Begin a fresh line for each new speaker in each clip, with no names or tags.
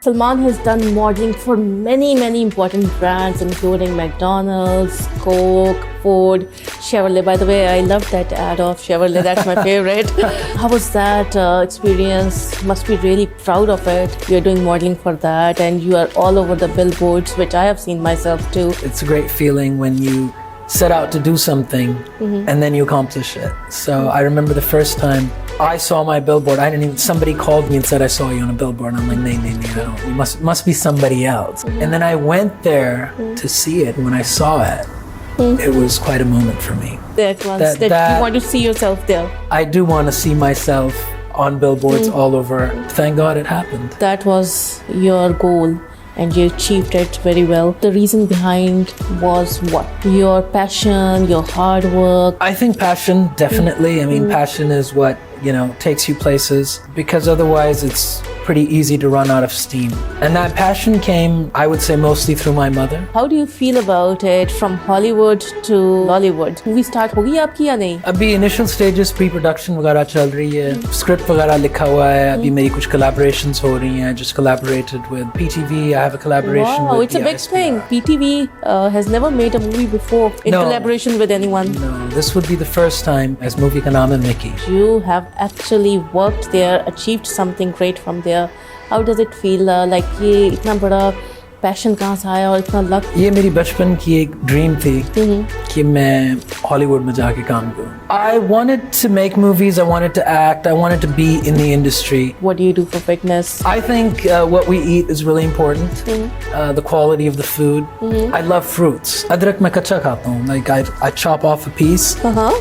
Salman has done modeling for many important brands, including McDonald's, Coke, Ford, Chevrolet. By the way, I love that ad of Chevrolet. That's my favorite. How was that experience? Must be really proud of it. You're doing modeling for that, and you are all over the billboards, which I have seen myself too.
It's a great feeling when you set out to do something and then you accomplish it. So I remember the first time I saw my billboard. Somebody called me and said, I saw you on a billboard. And I'm like, no, you must be somebody else. And then I went there to see it. And when I saw it, it was quite a moment for me.
That you want to see yourself there.
I do want to see myself on billboards all over. Thank God it happened.
That was your goal, and you achieved it very well. The reason behind was what? Your passion, your hard work?
I think passion, definitely. I mean, passion is what, takes you places, because otherwise it's pretty easy to run out of steam. And that passion came, I would say, mostly through my mother.
How do you feel about it from Hollywood to Lollywood? Movie start होगी आपकी या नहीं?
अभी initial stages pre-production वगैरह चल रही है, script वगैरह लिखा हुआ है, अभी मेरी कुछ collaborations हो रही हैं. Just collaborated with PTV. I have a collaboration with
it's a big thing. PTV has never made a movie before in collaboration with anyone.
No, this would be the first time. As movie का नाम है Mickey.
You have actually worked there, achieved something great from there. How does it feel? Like ये इतना बड़ा passion कहाँ से आया और इतना लक?
ये मेरी बचपन की एक ड्रीम थी कि मैं हॉलीवुड में जाके काम करूँ. I wanted to make movies. I wanted to act. I wanted to be in the industry.
What do you do for fitness?
I think what we eat is really important. The quality of the food. I love fruits. अदरक मैं कच्चा खाता हूँ. Like I chop off a piece,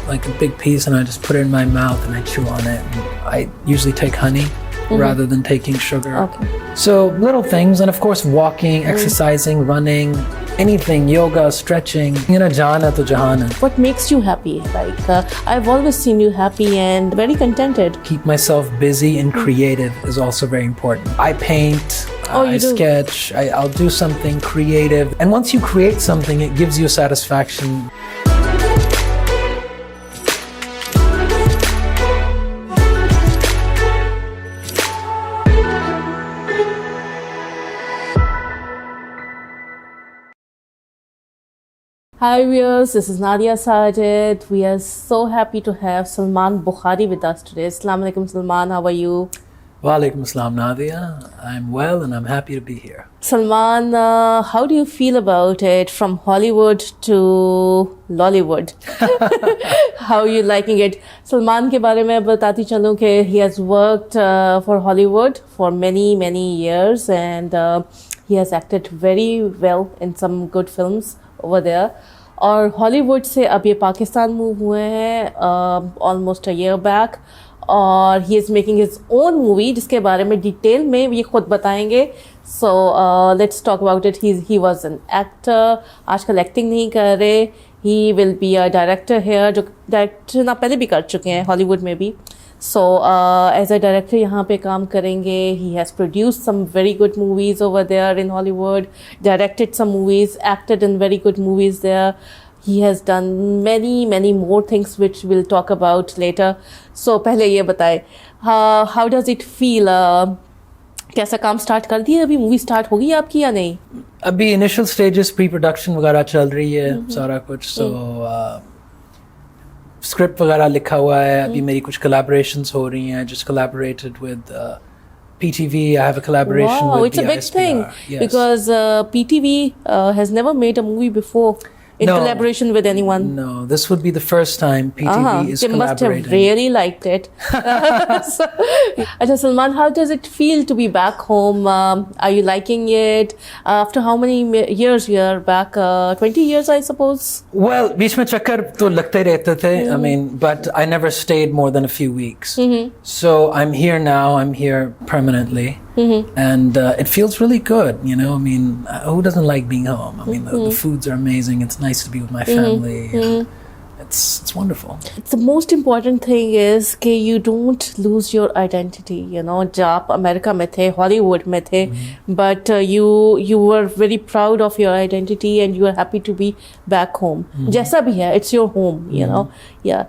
like a big piece, and I just put it in my mouth and I chew on it. And I usually take honey rather than taking sugar.
Okay.
So little things, and of course walking, exercising, running, anything, yoga, stretching. Jaan hai to jahan hai. What
makes you happy? Like I've always seen you happy and very contented.
Keep myself busy and creative is also very important. I paint, I sketch, I'll do something creative. And once you create something, it gives you satisfaction.
Hi viewers, this is Nadia Sajid. We are so happy to have Salman Bokhari with us today. Assalamu alaikum Salman, how are you?
Wa alaikum assalam Nadia. I'm well and I'm happy to be here.
Salman, how do you feel about it from Hollywood to Lollywood? How are you liking it? Salman के बारे में बताती चलूँ कि he has worked for Hollywood for many years, and he has acted very well in some good films over there. और Hollywood से अब ये पाकिस्तान मूव हुए हैं ऑलमोस्ट अ ईयर बैक, और he is making his own movie जिसके बारे में डिटेल में ये खुद बताएंगे. So let's talk about it. He was an actor, आजकल एक्टिंग नहीं कर रहे. He will be a director here, जो डायरेक्टर ना पहले भी कर चुके हैं हॉलीवुड में भी. So as a director यहाँ पे काम करेंगे. He has produced some very good movies over there in Hollywood, directed some movies, acted in very good movies there. He has done many more things which we'll talk about later. So पहले ये बताए, how does it feel? कैसा काम start कर दिया? अभी movie start होगी आपकी या नहीं?
अभी initial stages pre-production वगैरह चल रही है सारा कुछ. So script वगैरह लिखा हुआ है. अभी मेरी कुछ collaborations हो रही हैं. Just collaborated with PTV. I have a collaboration with
it's a big
SPR.
thing.
Yes.
Because PTV has never made a movie before in collaboration with anyone.
No, this would be the first time PTV is
they
collaborating.
must have really liked it. So, Salman, how does it feel to be back home? Are you liking it? After how many years you are back? 20 years, I suppose?
Well, बीच में चक्कर तो लगते रहते थे. I mean, but I never stayed more than a few weeks. So I'm here now. I'm here permanently. And it feels really good, I mean, who doesn't like being home? I mean, the foods are amazing. It's nice to be with my family. it's wonderful.
The most important thing is that you don't lose your identity. You know, जब आप America में थे, Hollywood में थे, but you were very proud of your identity and you are happy to be back home. जैसा भी है, it's your home. You know, yeah.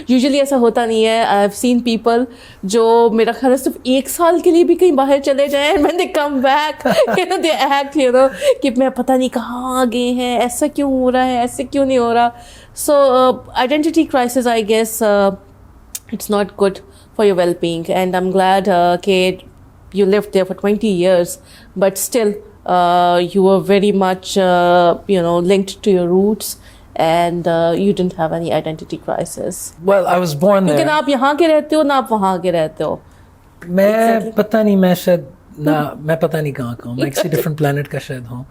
Usually ऐसा होता नहीं है. I've seen people जो मेरा ख्याल है सिर्फ 1 साल के लिए भी कहीं बाहर चले जाएं, and when they come back, you know, they act, you know, कि मैं पता नहीं कहाँ आ गए हैं, ऐसा क्यों हो रहा है, ऐसे क्यों नहीं हो रहा. So identity crisis, I guess, it's not good for your well-being, and I'm glad Kate, you lived there for 20 years, but still you were very much linked to your roots, and you didn't have any identity crisis.
Well, I was born there.
क्योंकि ना आप यहाँ के रहते हो ना आप वहाँ के रहते हो.
मैं पता नहीं, मैं शायद ना, मैं पता नहीं कहाँ का हूँ, मैं किसी different planet का शायद हूँ.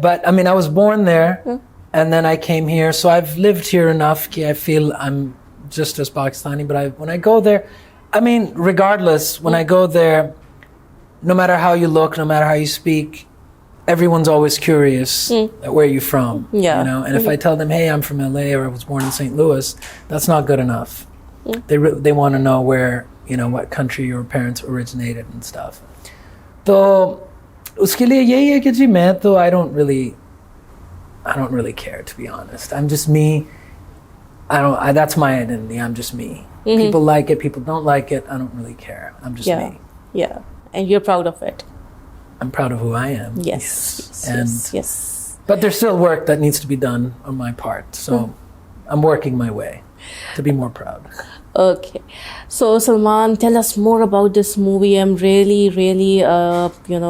But I mean, I was born there. And then I came here, so I've lived here enough that I feel I'm just as Pakistani. But when I go there, I mean, regardless, when I go there, no matter how you look, no matter how you speak, everyone's always curious where you're from.
Yeah.
You know, and if I tell them, hey, I'm from LA or I was born in St. Louis, that's not good enough. They want to know where, you know, what country your parents originated and stuff. So, उसके लिए यही है कि जी मैं तो I don't really care, to be honest. I'm just me. That's my identity. I'm just me. People like it, people don't like it. I don't really care. I'm just me.
Yeah. And you're proud of it.
I'm proud of who I am.
Yes.
But there's still work that needs to be done on my part. So I'm working my way to be more proud.
Okay. So Salman, tell us more about this movie. I'm really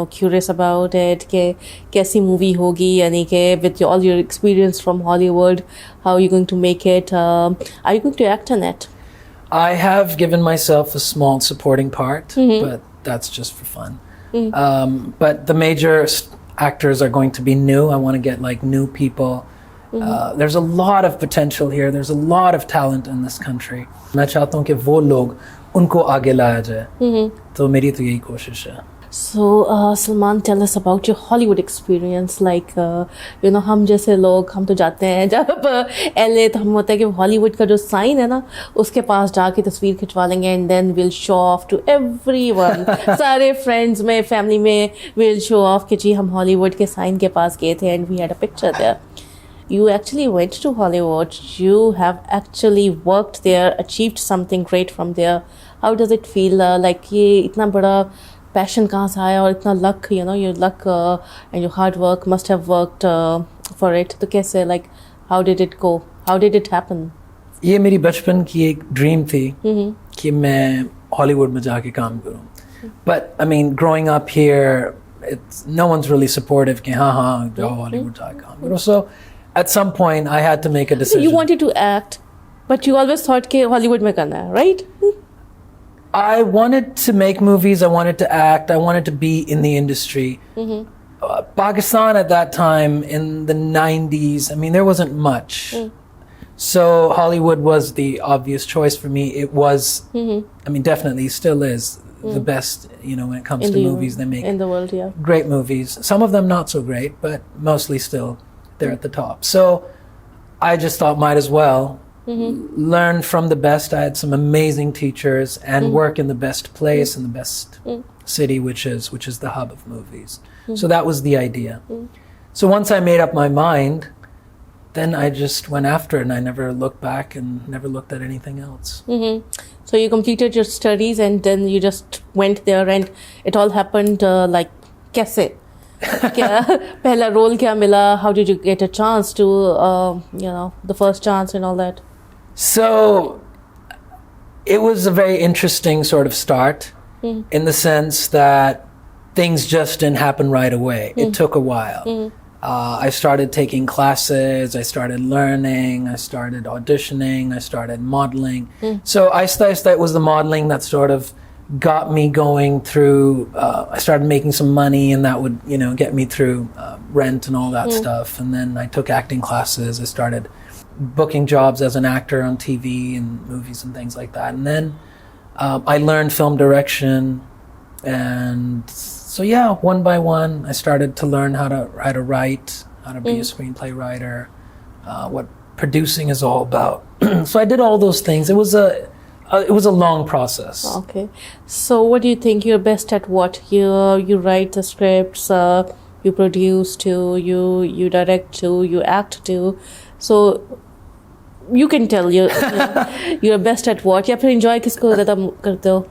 curious about it. कि कैसी movie होगी, यानी कि with all your experience from Hollywood, how are you going to make it? Are you going to act in it?
I have given myself a small supporting part, but that's just for fun. But the major actors are going to be new. I want to get like new people. There's a lot of potential here. There's a lot of talent in this country. मैं चाहता हूँ कि वो लोग उनको आगे लाया जाए. तो मेरी तो यही कोशिश है.
So Salman, tell us about your Hollywood experience. Like हम जैसे लोग, हम तो जाते हैं जब LA, तो हम होता है कि Hollywood का जो साइन है ना, उसके पास जाके तस्वीर खिंचवा लेंगे, and then we'll show off to everyone. सारे friends में, family में we'll show off कि जी हम Hollywood के साइन के पास गए थे and we had a picture there. You actually went to Hollywood. You have actually worked there, achieved something great from there. How does it feel? Like ये इतना बड़ा passion कहाँ से आया और इतना luck, your luck and your hard work must have worked for it. तो कैसे, like, how did it go? How did it happen?
ये मेरी बचपन की एक dream थी कि मैं Hollywood में जाके काम करूँ. But I mean, growing up here, no one's really supportive कि हाँ जाओ Hollywood जाके काम करो. So at some point, I had to make a decision.
You wanted to act, but you always thought कि Hollywood में करना है, right?
I wanted to make movies. I wanted to act. I wanted to be in the industry. Pakistan at that time, in the 90s, I mean, there wasn't much. So Hollywood was the obvious choice for me. It was, I mean, definitely still is the best, when it comes to movies. They make
in the world, yeah.
Great movies. Some of them not so great, but mostly still they're at the top. So I just thought might as well learn from the best. I had some amazing teachers and work in the best place in the best city, which is the hub of movies. So that was the idea. So once I made up my mind, then I just went after it and I never looked back and never looked at anything else.
So you completed your studies and then you just went there and it all happened like कैसे? क्या पहला role क्या मिला? How did you get a chance to the first chance and all that?
So it was a very interesting sort of start in the sense that things just didn't happen right away. It took a while. I started taking classes, I started learning, I started auditioning, I started modeling. So it was the modeling that sort of got me going through. I started making some money and that would get me through rent and all that stuff. And then I took acting classes. I started booking jobs as an actor on TV and movies and things like that. And then I learned film direction, and so one by one I started to learn how to write, how to be a screenplay writer, what producing is all about. So I did all those things. It was a long process.
Okay. So what do you think you're best at? What you write the scripts, you produce to, you direct to, you act to. So you can tell you're best at what? या फिर enjoy किसको ज़्यादा करते हो?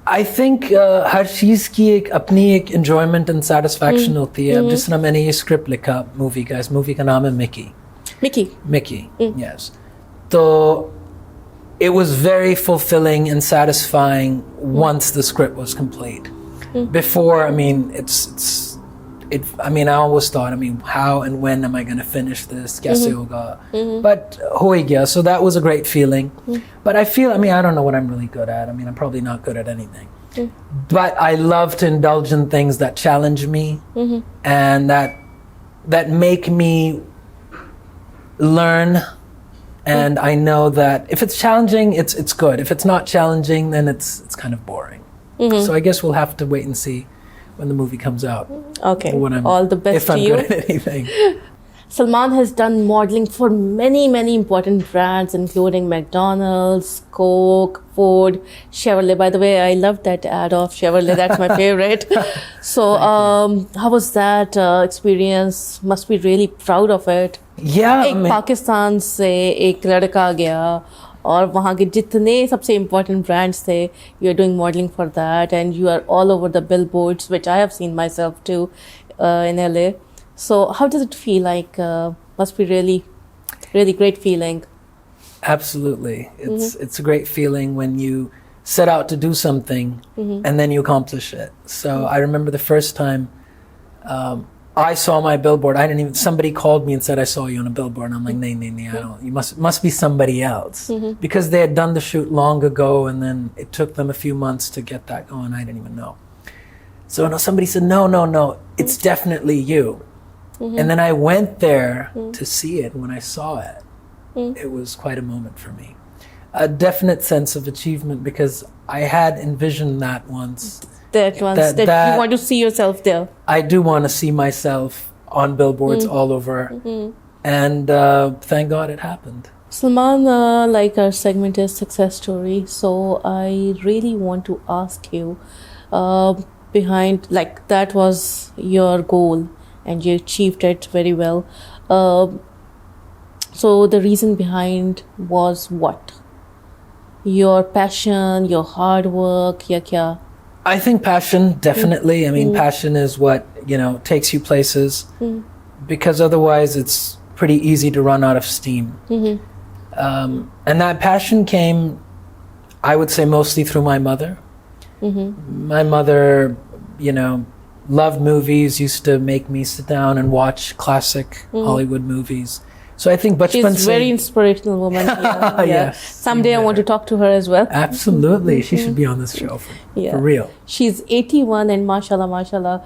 I think हर चीज़ की एक अपनी एक enjoyment and satisfaction होती है. अब जिस तरह मैंने ये script लिखा movie का, इस movie का नाम है Mickey. Mickey. Yes. So it was very fulfilling and satisfying once the script was complete. Before, I mean, I mean, I always thought, I mean, how and when am I going to finish this? Kaise hoga? But ho hi gaya. So that was a great feeling. But I feel, I mean, I don't know what I'm really good at. I mean, I'm probably not good at anything. But I love to indulge in things that challenge me and that make me learn. And I know that if it's challenging, it's good. If it's not challenging, then it's kind of boring. So I guess we'll have to wait and see when the movie comes out.
Okay. All the best to you.
If I'm good at anything.
Salman has done modeling for many, many important brands, including McDonald's, Coke, Ford, Chevrolet. By the way, I love that ad of Chevrolet. That's my favorite. So how was that experience? Must be really proud of it.
Yeah.
एक पाकिस्तान से एक लड़का गया और वहाँ के जितने सबसे important brands थे, you are doing modeling for that and you are all over the billboards, which I have seen myself too in LA. So how does it feel like? Must be really, really great feeling.
Absolutely. It's a great feeling when you set out to do something and then you accomplish it. So I remember the first time I saw my billboard. Somebody called me and said, I saw you on a billboard. And I'm like, nee, I don't. You must be somebody else. Because they had done the shoot long ago and then it took them a few months to get that going. I didn't even know. So somebody said, no, it's definitely you. And then I went there to see it. And when I saw it, it was quite a moment for me. A definite sense of achievement because I had envisioned that once.
That you want to see yourself there.
I do want to see myself on billboards all over. And thank God it happened.
Salman, like our segment is success story. So I really want to ask you, behind, like that was your goal and you achieved it very well. So the reason behind was what? Your passion, your hard work, ya kya?
I think passion, definitely. I mean, passion is what, takes you places because otherwise it's pretty easy to run out of steam. And that passion came, I would say, mostly through my mother. My mother, loved movies, used to make me sit down and watch classic Hollywood movies. So I think Bachpan
She's a very inspirational woman. Yeah.
Yes.
Someday I want to talk to her as well.
Absolutely. She should be on this show for real.
She's 81 and mashallah,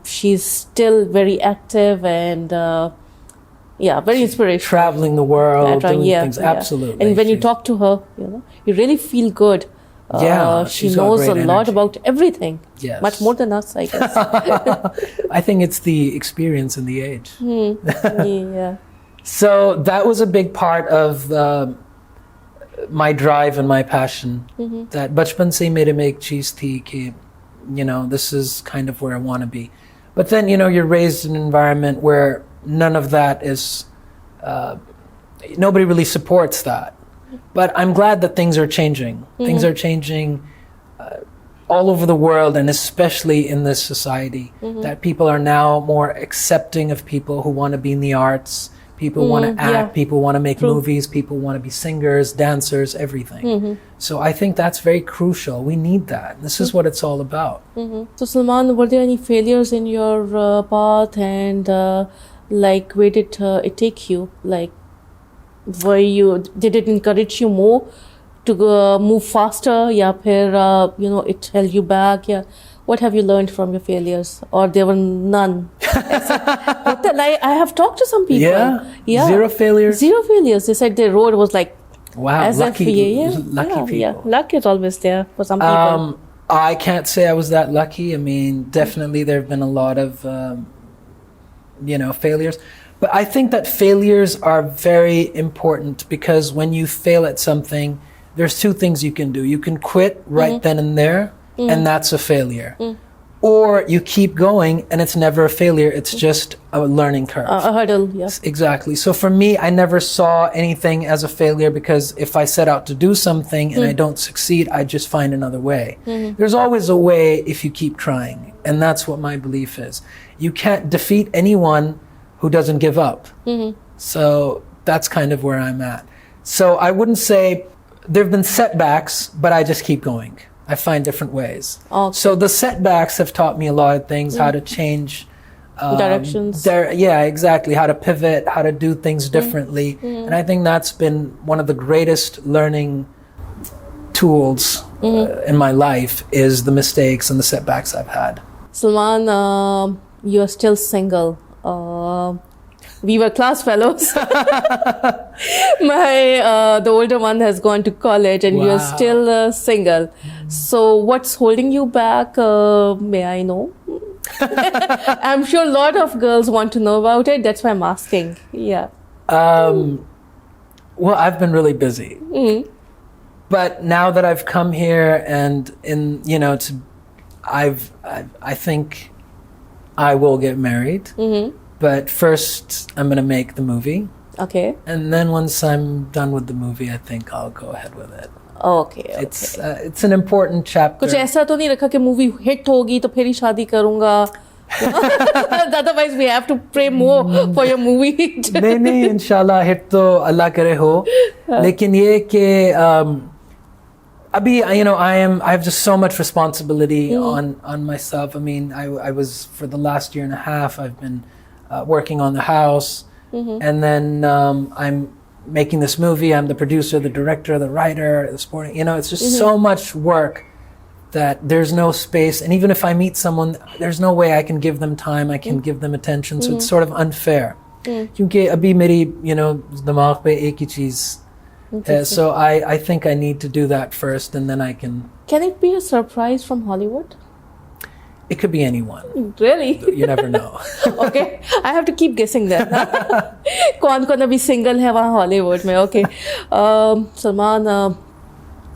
she's still very active and very inspirational.
Traveling the world, doing things. Absolutely.
And when you talk to her, you really feel good. She knows a lot about everything.
Yes.
Much more than us, I guess.
I think it's the experience and the age.
Yeah.
So that was a big part of my drive and my passion. That bachpan se mere mein ek cheez thi ki, this is kind of where I want to be. But then, you're raised in an environment where none of that is, nobody really supports that. But I'm glad that things are changing. Things are changing all over the world and especially in this society. That people are now more accepting of people who want to be in the arts. People want to act, people want to make movies, people want to be singers, dancers, everything. So I think that's very crucial. We need that. This is what it's all about.
So Salman, were there any failures in your path and where did it take you? Did it encourage you more to move faster? Yeah, it held you back? Yeah. What have you learned from your failures? Or there were none? I have talked to some people.
Yeah. Zero failures?
Zero failures. They said the road was
wow, lucky people.
Yeah. Luck is always there for some people.
I can't say I was that lucky. I mean, definitely there have been a lot of failures. But I think that failures are very important because when you fail at something, there's two things you can do. You can quit right then and there, and that's a failure. Or you keep going and it's never a failure. It's just a learning curve.
A hurdle, yes.
Exactly. So for me, I never saw anything as a failure because if I set out to do something and I don't succeed, I just find another way. There's always a way if you keep trying. And that's what my belief is. You can't defeat anyone who doesn't give up. So that's kind of where I'm at. So I wouldn't say there have been setbacks, but I just keep going. I find different ways.
Okay.
So the setbacks have taught me a lot of things, how to change
directions.
Yeah, exactly. How to pivot, how to do things differently. And I think that's been one of the greatest learning tools in my life is the mistakes and the setbacks I've had.
Salman, you're still single. We were class fellows. The older one has gone to college and you're still single. So what's holding you back? May I know? I'm sure a lot of girls want to know about it. That's why I'm asking. Yeah.
Well, I've been really busy. But now that I've come here and I think I will get married. But first, I'm going to make the movie.
Okay.
And then once I'm done with the movie, I think I'll go ahead with it.
Okay.
It's an important chapter.
कुछ ऐसा तो नहीं रखा कि movie hit होगी तो फिर ही शादी करूँगा. Otherwise, we have to pray more for your movie.
नहीं, इंशाल्लाह hit तो अल्लाह करे हो. लेकिन ये कि Abhi, I have just so much responsibility on myself. I mean, I was for the last year and a half, I've been working on the house, and then I'm making this movie. I'm the producer, the director, the writer, the sporting. It's just so much work that there's no space. And even if I meet someone, there's no way I can give them time. I can give them attention. So it's sort of unfair. क्योंकि अभी मेरी दिमाग पे एक ही चीज. So I think I need to do that first, and then I can.
Can it be a surprise from Hollywood?
It could be anyone.
Really?
You never know.
Okay, I have to keep guessing then. कौन अभी single है वहाँ Hollywood में? Okay, Salman,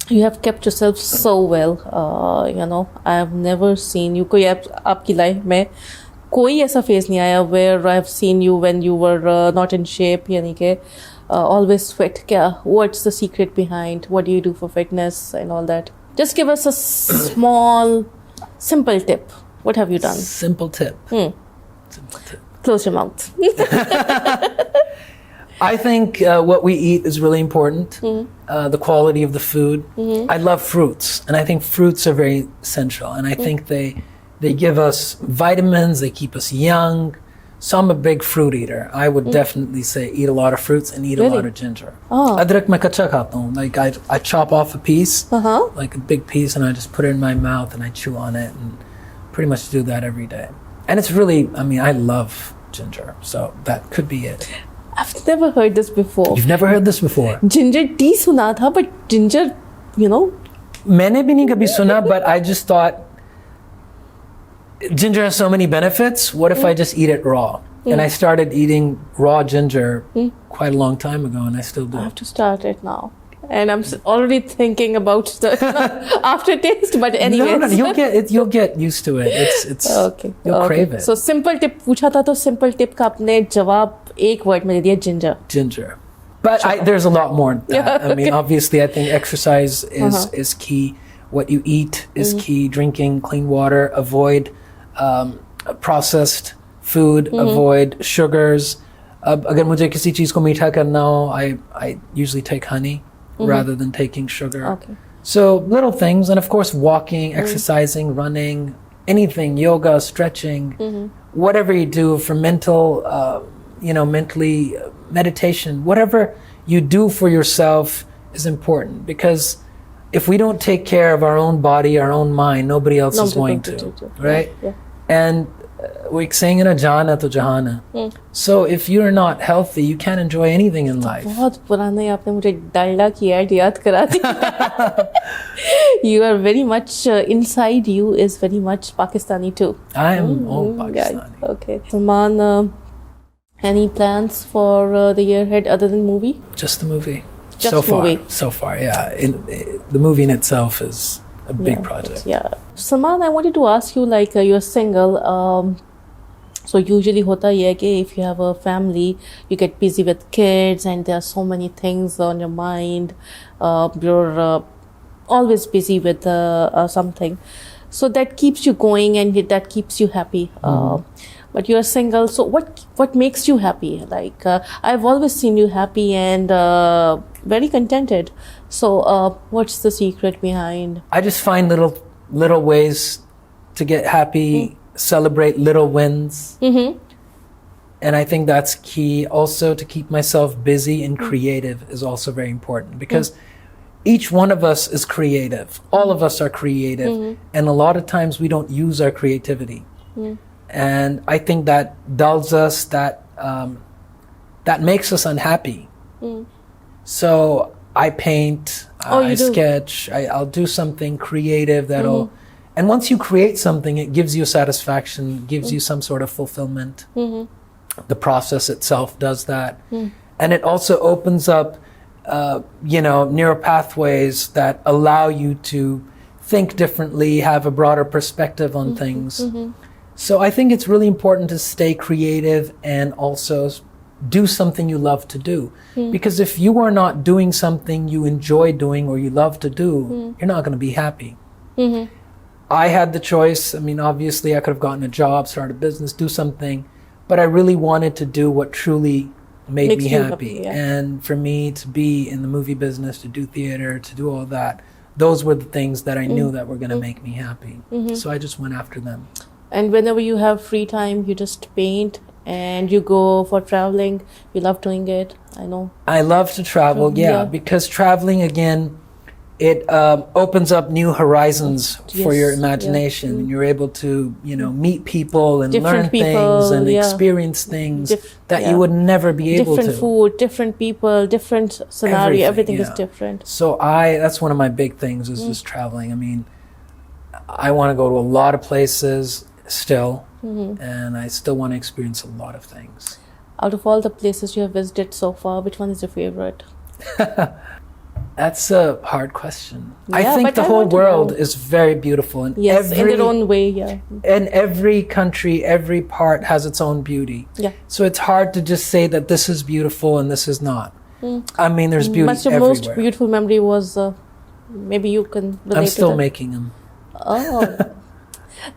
you have kept yourself so well. I have never seen you. कोई आपकी life में कोई ऐसा phase नहीं आया where I have seen you when you were not in shape, यानी कि always fit. What's the secret behind? What do you do for fitness and all that? Just give us a small, simple tip. What have you done?
Simple tip. Simple tip.
Close your mouth.
I think what we eat is really important. The quality of the food. I love fruits, and I think fruits are very essential. And I think they give us vitamins. They keep us young. So I'm a big fruit eater. I would definitely say eat a lot of fruits and eat a lot of ginger. Adrak mein kacha khata hu. Like I chop off a piece, like a big piece, and I just put it in my mouth and I chew on it, and pretty much do that every day. And it's really, I love ginger, so that could be it.
I've never heard this before.
You've never heard this before?
Ginger tea suna tha, but ginger,
मैंने भी नहीं कभी सुना, but I just thought ginger has so many benefits. What if I just eat it raw? And I started eating raw ginger quite a long time ago, and I still do.
I have to start it now. And I'm already thinking about the aftertaste, but anyways.
No, you'll get used to it. It's
okay.
You'll crave it.
So simple tip पूछा था तो simple tip का आपने जवाब एक word में दे दिया ginger.
Ginger. But there's a lot more than that. I mean, obviously, I think exercise is key. What you eat is key. Drinking clean water. Avoid processed food. Avoid sugars. अगर मुझे किसी चीज को मीठा करना हो, I usually take honey rather than taking sugar.
Okay.
So little things, and of course walking, exercising, running, anything, yoga, stretching, whatever you do for mentally meditation, whatever you do for yourself is important, because if we don't take care of our own body, our own mind, nobody else is going to, right?
Yeah.
And we're saying in a jana to jahana. So if you're not healthy, you can't enjoy anything in life.
बहुत पुराना ही आपने मुझे डालडा की add याद करा दी. You are very much inside you is very much Pakistani too.
I am all Pakistani.
Yeah. Okay. Salman, Any plans for the year ahead other than movie?
Just the movie.
Just movie.
So far, yeah. The movie in itself is a big project.
Yeah. Salman, I wanted to ask you, like, you're single. So usually hota ye hai ki if you have a family, you get busy with kids and there are so many things on your mind. You're always busy with something. So that keeps you going and that keeps you happy. But you're single, so what makes you happy? Like, I've always seen you happy and very contented. So what's the secret behind?
I just find little ways to get happy, celebrate little wins. And I think that's key. Also, to keep myself busy and creative is also very important, because each one of us is creative. All of us are creative. And a lot of times we don't use our creativity. And I think that dulls us, that makes us unhappy. So I paint, I sketch, I'll do something creative that'll, and once you create something, it gives you satisfaction, gives you some sort of fulfillment. The process itself does that. And it also opens up, neural pathways that allow you to think differently, have a broader perspective on things. So I think it's really important to stay creative and also do something you love to do. Because if you are not doing something you enjoy doing or you love to do, you're not going to be happy. I had the choice. I mean, obviously I could have gotten a job, start a business, do something, but I really wanted to do what truly made me happy. And for me to be in the movie business, to do theater, to do all that, those were the things that I knew that were going to make me happy. So I just went after them.
And whenever you have free time, you just paint and you go for traveling. You love doing it, I know.
I love to travel, because traveling, again, it opens up new horizons for your imagination. And you're able to, meet people and
different
learn things and experience things that you would never be able to.
Different food, different people, different scenario, everything is different.
So that's one of my big things is just traveling. I mean, I want to go to a lot of places still, and I still want to experience a lot of things.
Out of all the places you have visited so far, which one is your favorite?
That's a hard question. I think the whole world is very beautiful. And
in their own way,
And every country, every part has its own beauty. So it's hard to just say that this is beautiful and this is not. I mean, there's beauty everywhere. Your most
beautiful memory was, maybe you can relate to
I'm still making them.
Oh,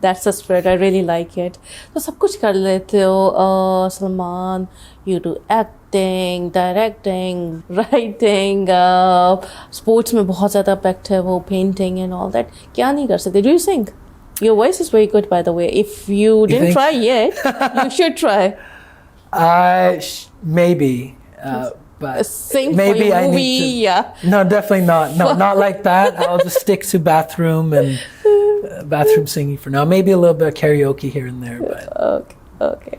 that's the spirit. I really like it. So सब कुछ कर लेते हो, Salman. You do acting, directing, writing, sports में बहुत ज़्यादा impact है वो, painting and all that. क्या नहीं कर सकते? Do you sing? Your voice is very good, by the way. If you didn't try yet, you should try.
Maybe. But
sing
maybe
for your
I
movie,
need to. No, definitely not. No, not like that. I'll just stick to bathroom and bathroom singing for now. Maybe a little bit of karaoke here and there. But.
Okay.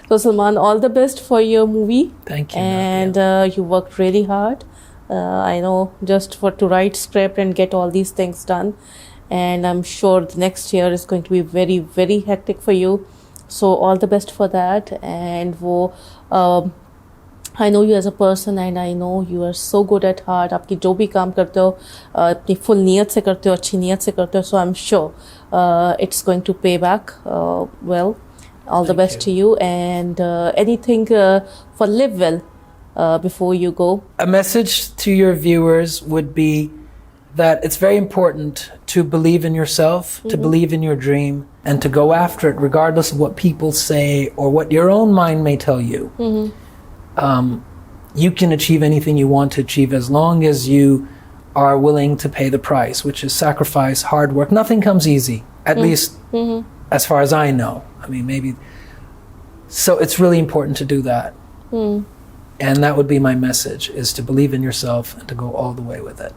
So Salman, all the best for your movie.
Thank you.
And you worked really hard. I know, just to write script and get all these things done. And I'm sure the next year is going to be very, very hectic for you. So all the best for that. And I know you as a person, and I know you are so good at heart. आपकी जो भी काम करते हो अपनी full नीयत से करते हो, अच्छी नीयत से करते हो. So I'm sure it's going to pay back well. All the best to you. And anything for LivWell before you go?
A message to your viewers would be that it's very important to believe in yourself, to believe in your dream, and to go after it regardless of what people say or what your own mind may tell you. You can achieve anything you want to achieve as long as you are willing to pay the price, which is sacrifice, hard work. Nothing comes easy, at least as far as I know. I mean, maybe. So it's really important to do that. And that would be my message, is to believe in yourself and to go all the way with it.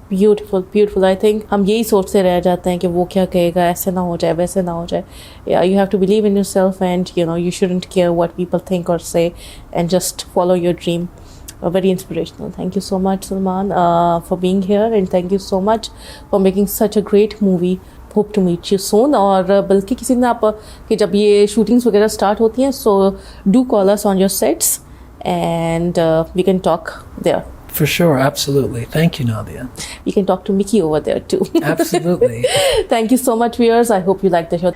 Beautiful, beautiful. I think हम यही सोचते रह जाते हैं कि वो क्या कहेगा, ऐसे ना हो जाए, वैसे ना हो जाए. Yeah, you have to believe in yourself, and you shouldn't care what people think or say, and just follow your dream. Very inspirational. Thank you so much, Salman, for being here, and thank you so much for making such a great movie. hope to meet you soon. और बल्कि किसी दिन आप कि जब ये shootings वगैरह start होती हैं, so do call us on your sets and we can talk there.
For sure, absolutely. Thank you, Nadia.
We can talk to Mickey over there too.
Absolutely.
Thank you so much, viewers. I hope you liked the show.